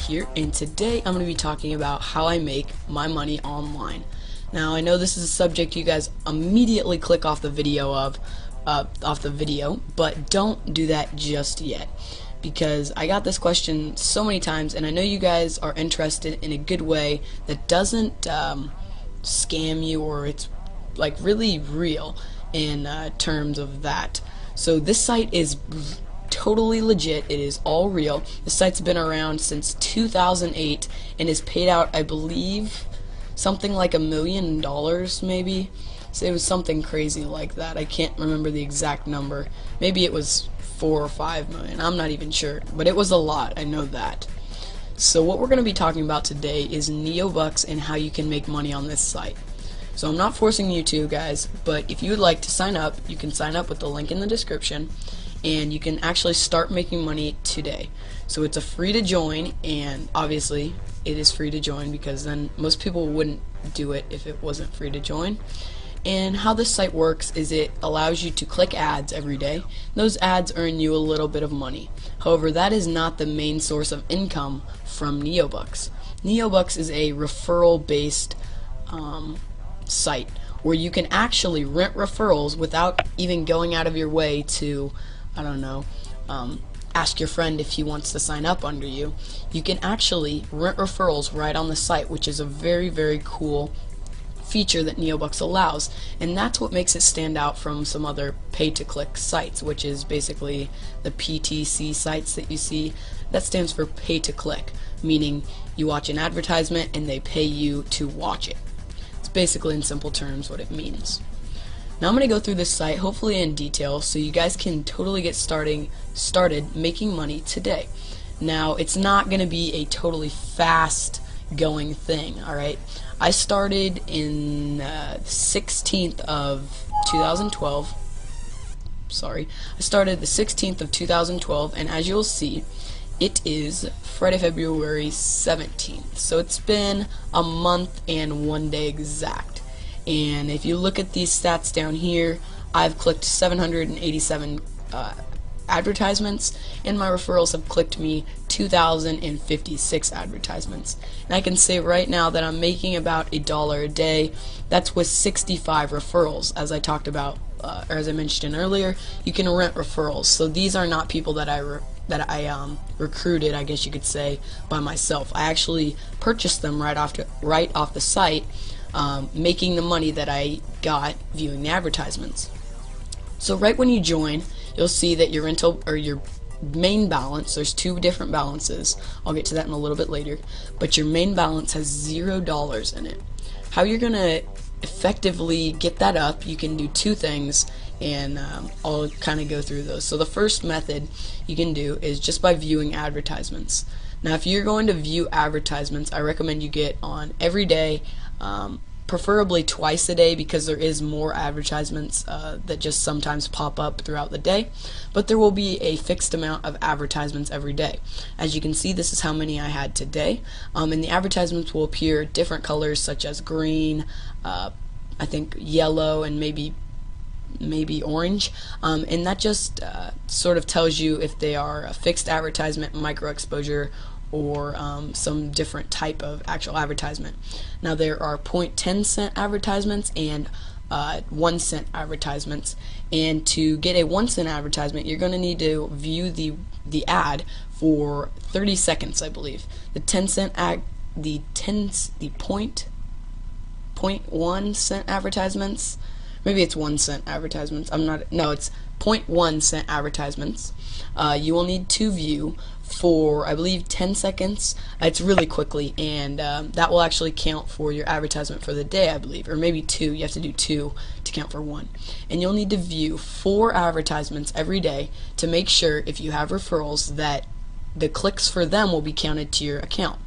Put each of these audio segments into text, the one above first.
Here, and today I'm going to be talking about how I make my money online. Now I know this is a subject you guys immediately click off the video but don't do that just yet, because I got this question so many times and I know you guys are interested in a good way that doesn't scam you, or it's like really real in terms of that. So this site is totally legit. It is all real. The site's been around since 2008 and is paid out, I believe, something like $1 million, maybe. So it was something crazy like that. I can't remember the exact number. Maybe it was 4 or 5 million. I'm not even sure, but it was a lot. I know that. So what we're going to be talking about today is Neobux and how you can make money on this site. So I'm not forcing you to, guys, but if you would like to sign up, you can sign up with the link in the description, and you can actually start making money today. So it's a free to join, and obviously it is free to join because then most people wouldn't do it if it wasn't free to join. And how this site works is it allows you to click ads every day. Those ads earn you a little bit of money. However, that is not the main source of income from Neobux. Neobux is a referral based site where you can actually rent referrals without even going out of your way to, I don't know, ask your friend if he wants to sign up under you. You can actually rent referrals right on the site, which is a very, very cool feature that Neobux allows, and that's what makes it stand out from some other pay-to-click sites, which is basically the PTC sites that you see. That stands for pay-to-click, meaning you watch an advertisement and they pay you to watch it. It's basically, in simple terms, what it means. Now I'm going to go through this site, hopefully in detail, so you guys can totally get started making money today. Now, it's not going to be a totally fast going thing, alright? I started in 16th of 2012. Sorry. I started the 16th of 2012, and as you'll see, it is Friday, February 17th. So it's been a month and 1 day exact. And if you look at these stats down here, I've clicked 787 advertisements, and my referrals have clicked me 2,056 advertisements. And I can say right now that I'm making about $1 a day. That's with 65 referrals, as I talked about, or as I mentioned earlier. You can rent referrals. So these are not people that I recruited, I guess you could say, by myself. I actually purchased them right off the site. Making the money that I got viewing the advertisements. So right when you join, you'll see that your rental or your main balance, there's two different balances. I'll get to that in a little bit later, but your main balance has $0 in it. How you're gonna effectively get that up, you can do two things, and I'll kind of go through those. So the first method you can do is just by viewing advertisements. Now, if you're going to view advertisements, I recommend you get on every day, preferably twice a day, because there is more advertisements that just sometimes pop up throughout the day, but there will be a fixed amount of advertisements every day. As you can see, this is how many I had today, and the advertisements will appear different colors such as green, I think yellow, and maybe orange, and that just sort of tells you if they are a fixed advertisement, micro exposure, or some different type of actual advertisement. Now, there are 0.10 cent advertisements and 1 cent advertisements, and to get a 1 cent advertisement, you're going to need to view the ad for 30 seconds, I believe. The 10 cent the 0.1 cent advertisements, maybe it's 1 cent advertisements. It's 0.1 cent advertisements. You will need to view for, I believe, 10 seconds. It's really quickly, and that will actually count for your advertisement for the day, I believe, or maybe 2. You have to do 2 to count for 1. And you'll need to view 4 advertisements every day to make sure, if you have referrals, that the clicks for them will be counted to your account.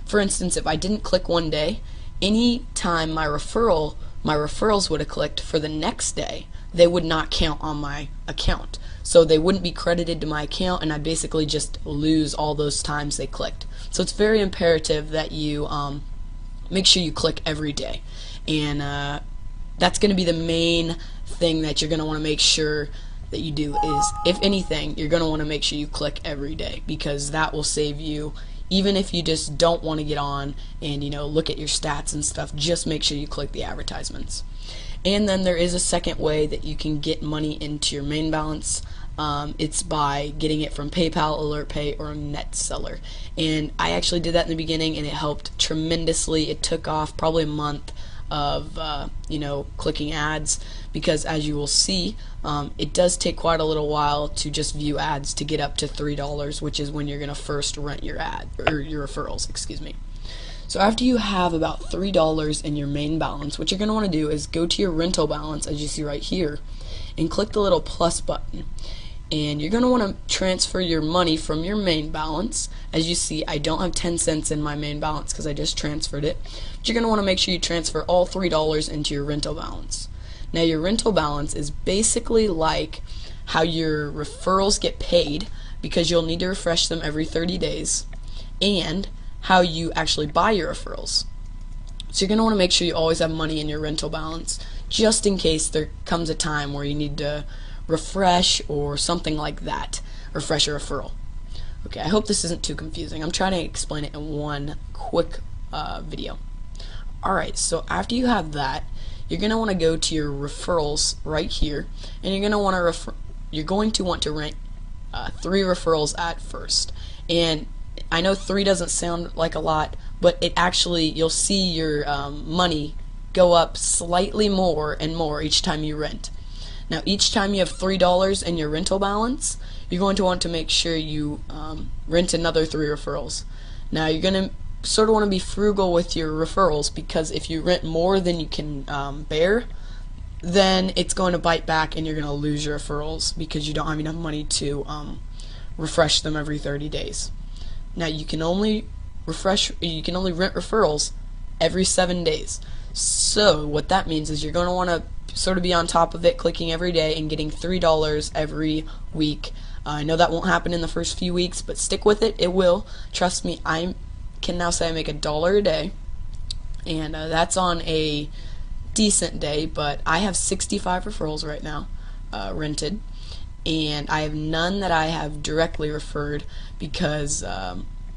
For instance, if I didn't click one day, any time my referrals would have clicked for the next day, they would not count on my account. So they wouldn't be credited to my account, and I'd basically just lose all those times they clicked. So it's very imperative that you make sure you click every day. And that's going to be the main thing that you're going to want to make sure that you do is, if anything, you're going to want to make sure you click every day, because that will save you. Even if you just don't want to get on and look at your stats and stuff, just make sure you click the advertisements. And then there is a second way that you can get money into your main balance. It's by getting it from PayPal, AlertPay, or NetSeller. And I actually did that in the beginning, and it helped tremendously. It took off probably a month of clicking ads, because as you will see, it does take quite a little while to just view ads to get up to $3, which is when you're going to first rent your ad, or your referrals, excuse me. So after you have about $3 in your main balance, what you're going to want to do is go to your rental balance, as you see right here, and click the little plus button. And you're going to want to transfer your money from your main balance. As you see, I don't have 10 cents in my main balance because I just transferred it. But you're going to want to make sure you transfer all $3 into your rental balance. Now, your rental balance is basically like how your referrals get paid, because you'll need to refresh them every 30 days, and how you actually buy your referrals. So you're going to want to make sure you always have money in your rental balance, just in case there comes a time where you need to refresh or something like that, refresh a referral. Okay, I hope this isn't too confusing. I'm trying to explain it in one quick video. Alright, so after you have that, you're going to want to go to your referrals right here, and you're going to want to rent 3 referrals at first. And I know 3 doesn't sound like a lot, but it actually, you'll see your money go up slightly more and more each time you rent. Now, each time you have $3 in your rental balance, you're going to want to make sure you rent another 3 referrals. Now, you're going to sort of want to be frugal with your referrals, because if you rent more than you can bear, then it's going to bite back and you're going to lose your referrals because you don't have enough money to refresh them every 30 days. Now, you can only rent referrals every 7 days. So what that means is you're going to want to sort of be on top of it, clicking every day and getting $3 every week. I know that won't happen in the first few weeks, but stick with it. It will. Trust me, I can now say I make $1 a day, and that's on a decent day, but I have 65 referrals right now rented, and I have none that I have directly referred, because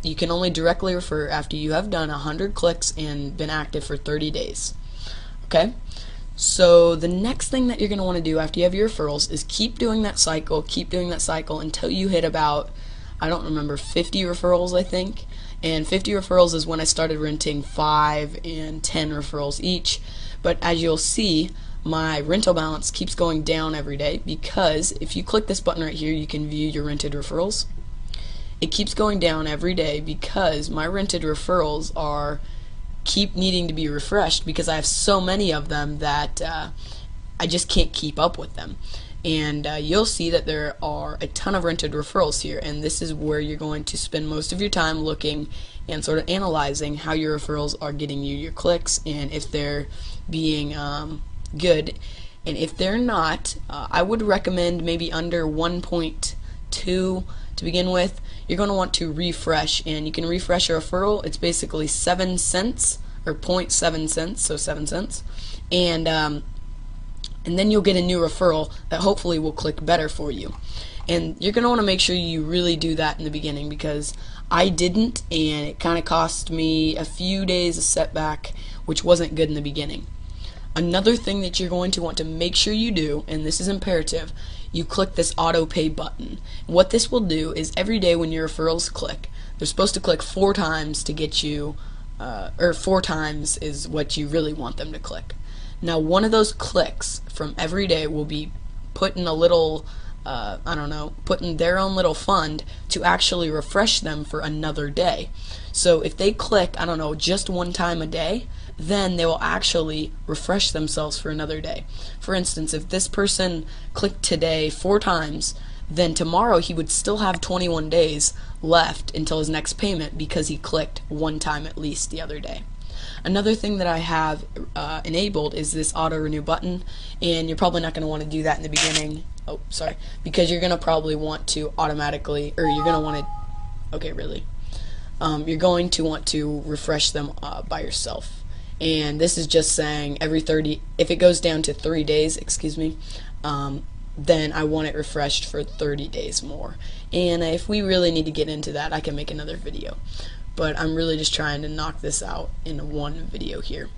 you can only directly refer after you have done 100 clicks and been active for 30 days. Okay? So the next thing that you're going to want to do after you have your referrals is keep doing that cycle until you hit about, I don't remember, 50 referrals, I think. And 50 referrals is when I started renting 5 and 10 referrals each. But as you'll see, my rental balance keeps going down every day, because if you click this button right here, you can view your rented referrals. It keeps going down every day because my rented referrals keep needing to be refreshed, because I have so many of them that I just can't keep up with them. And you'll see that there are a ton of rented referrals here, and this is where you're going to spend most of your time looking and sort of analyzing how your referrals are getting you your clicks, and if they're being good. And if they're not, I would recommend maybe under 1.2 to begin with. You're going to want to refresh, and you can refresh a referral. It's basically 7 cents, or 0.7 cents, so 7 cents, and then you'll get a new referral that hopefully will click better for you. And you're going to want to make sure you really do that in the beginning, because I didn't, and it kind of cost me a few days of setback, which wasn't good in the beginning. Another thing that you're going to want to make sure you do, and this is imperative, you click this auto pay button. What this will do is every day when your referrals click, they're supposed to click 4 times to get you, or 4 times is what you really want them to click. Now, one of those clicks from every day will be put in a little, put in their own little fund to actually refresh them for another day. So if they click, just 1 time a day, then they will actually refresh themselves for another day. For instance, if this person clicked today 4 times, then tomorrow he would still have 21 days left until his next payment, because he clicked 1 time at least the other day. Another thing that I have enabled is this auto renew button, and you're probably not going to want to do that in the beginning. Oh, sorry, because you're going to probably want to automatically, or you're going to want to, okay, really, you're going to want to refresh them by yourself. And this is just saying every 30, if it goes down to 3 days, excuse me, then I want it refreshed for 30 days more. And if we really need to get into that, I can make another video. But I'm really just trying to knock this out in one video here.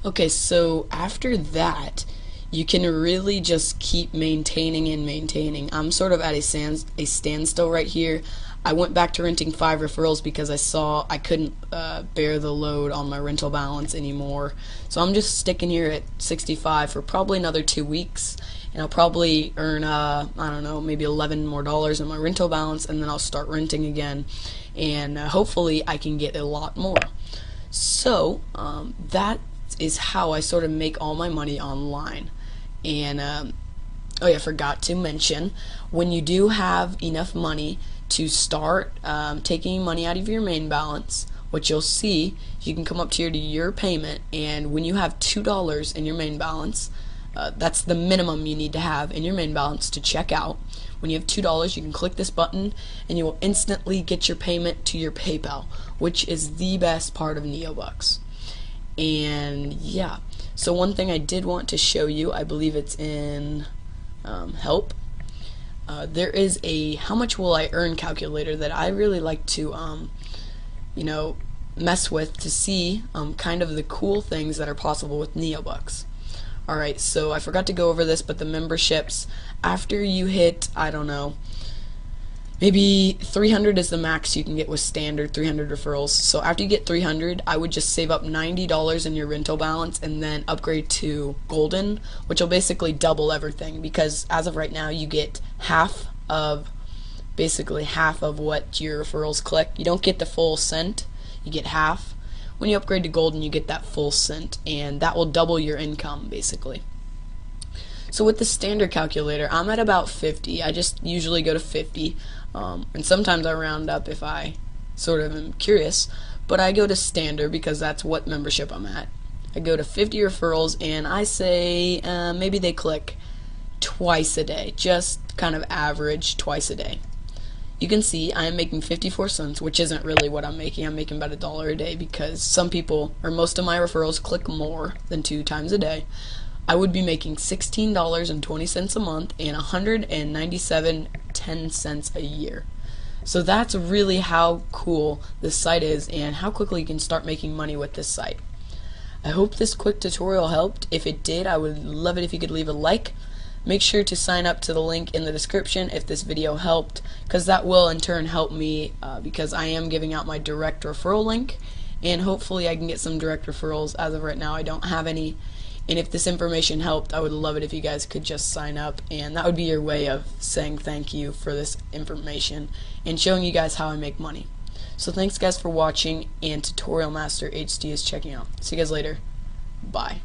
Okay, so after that, you can really just keep maintaining and maintaining. I'm sort of at a standstill right here. I went back to renting 5 referrals because I saw I couldn't bear the load on my rental balance anymore. So I'm just sticking here at 65 for probably another 2 weeks, and I'll probably earn I don't know, maybe $11 more in my rental balance, and then I'll start renting again, and hopefully I can get a lot more. So that is how I sort of make all my money online. And oh yeah, I forgot to mention, when you do have enough money to start taking money out of your main balance, what you'll see, you can come up here to your payment, and when you have $2 in your main balance, that's the minimum you need to have in your main balance to check out. When you have $2, you can click this button and you will instantly get your payment to your PayPal, which is the best part of Neobux. And yeah, so one thing I did want to show you, I believe it's in help. There is a how much will I earn calculator that I really like to you know, mess with to see kind of the cool things that are possible with Neobux. Alright, so I forgot to go over this, but the memberships, after you hit, I don't know, maybe 300 is the max you can get with standard 300 referrals. So after you get 300, I would just save up $90 in your rental balance and then upgrade to golden, which will basically double everything, because as of right now you get basically half of what your referrals click. You don't get the full cent, you get half. When you upgrade to golden, you get that full cent, and that will double your income basically. So with the standard calculator, I'm at about 50. I just usually go to 50, and sometimes I round up if I sort of am curious, but I go to standard because that's what membership I'm at. I go to 50 referrals, and I say maybe they click twice a day, just kind of average twice a day. You can see I am making 54 cents, which isn't really what I'm making. I'm making about $1 a day because some people, or most of my referrals, click more than 2 times a day. I would be making $16.20 a month and $197.10 a year. So that's really how cool this site is and how quickly you can start making money with this site. I hope this quick tutorial helped. If it did, I would love it if you could leave a like. Make sure to sign up to the link in the description if this video helped, because that will in turn help me because I am giving out my direct referral link, and hopefully I can get some direct referrals. As of right now, I don't have any, and if this information helped, I would love it if you guys could just sign up, and that would be your way of saying thank you for this information and showing you guys how I make money. So thanks guys for watching, and Tutorial Master HD is checking out. See you guys later. Bye.